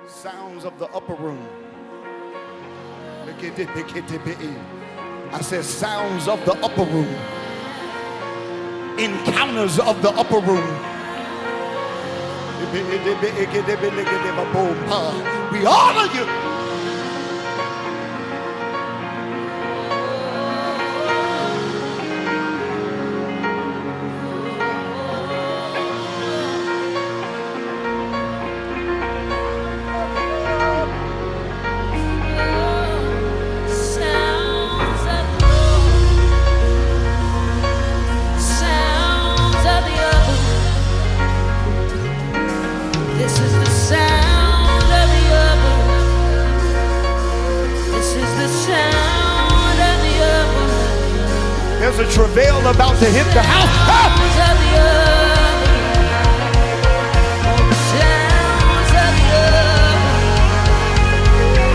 Sounds of the upper room. I said sounds of the upper room. Encounters of the upper room. We honor you. There's a travail about to hit the house.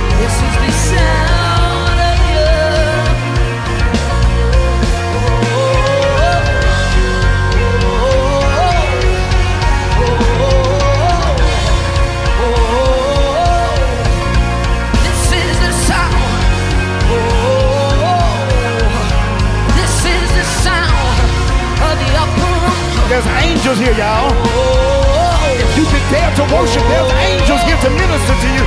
This is the sound of the earth. This is the sound. This is the sound of the upper room. There's angels here, y'all. If you can dare to worship, there's angels here to minister to you.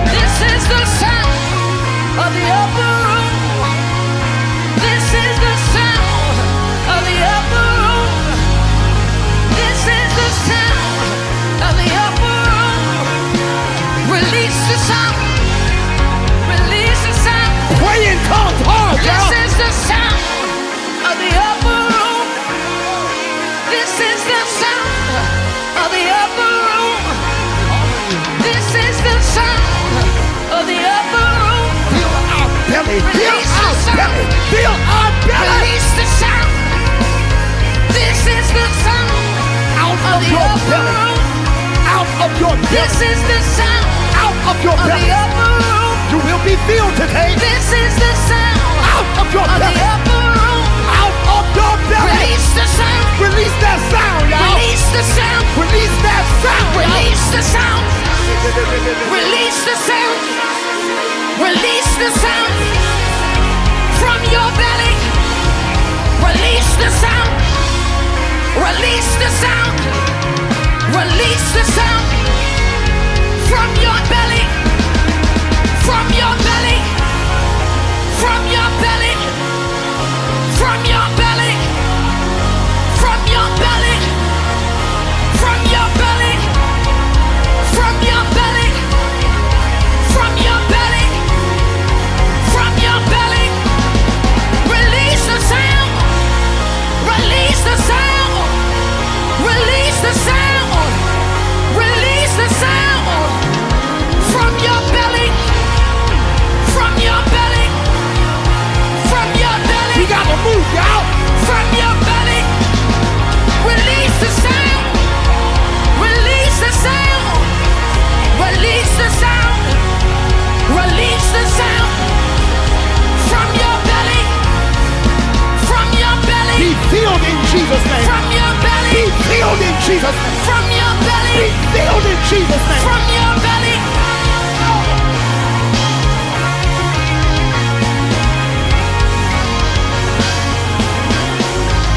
This is the sound of the upper room. This is the sound of the upper room. This is the sound of the upper room. Release the sound. Release the sound. Pray in tongues hard, This y'all. is the sound of the upper room. This is the sound of the upper room. This is the sound of the upper room. Feel our belly. Feel Release our the sound. belly. Feel our belly. Release the sound. This is the sound Out of of the your upper belly. room. Out of your This belly. is the sound Out of your of the belly. upper room. You will be filled today. This is the sound Out of your of the belly. upper room. Out of your belly. Release the sound. Release that sound, y'all. Release the sound. Release that sound, y'all. Release the sound. Release the sound. Release the sound from your belly. Release the sound. Release the sound. Release the sound from your belly. From your belly. From your belly. From your belly. From your belly. From your belly. From your belly. From your belly. From your belly. Release the sound. Release the sound. Release the sound. Release the sound. From your belly. From your belly. From your belly. We gotta move, y'all. From your belly. Release the sound. Release the sound. Release the sound. Release the sound. From your belly. From your belly. Be filled in Jesus' name. From your belly. Be filled in Jesus' name. From your Be belly. filled in Jesus' name. From your belly.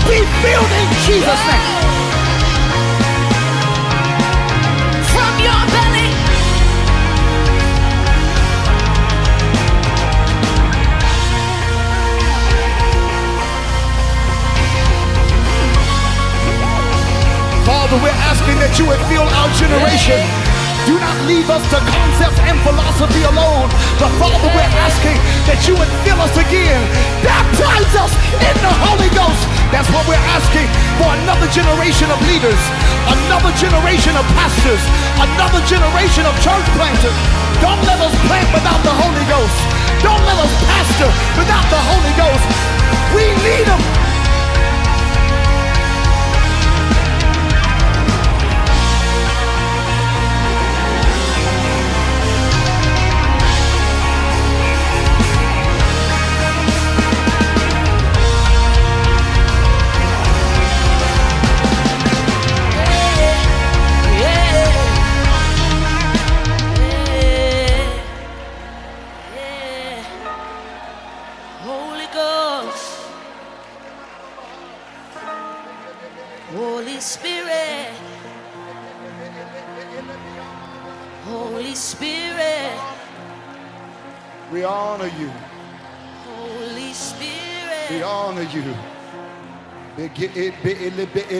Be filled in Jesus' name. From your belly. Father, we're asking that you would fill our generation. Do not leave us to concepts and philosophy alone. But Father, we're asking that you would fill us again. Baptize us in the Holy Ghost. That's what we're asking for, another generation of leaders, another generation of pastors, another generation of church planters. Don't let us plant without the Holy Ghost. Don't let us pastor without the Holy Ghost. We need them. Holy Spirit, Holy Spirit, We honor you. Holy Spirit. We honor you.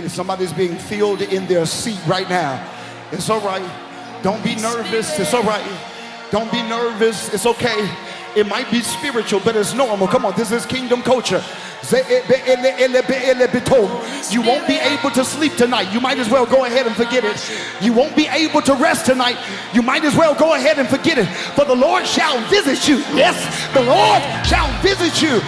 Somebody's being filled in their seat right now. It's all right. Don't be nervous. It's all right. Don't be nervous. It's okay. It might be spiritual, but it's normal. Come on, this is kingdom culture. You won't be able to sleep tonight. You might as well go ahead and forget it. You won't be able to rest tonight. You might as well go ahead and forget it. For the Lord shall visit you. Yes, the Lord shall visit you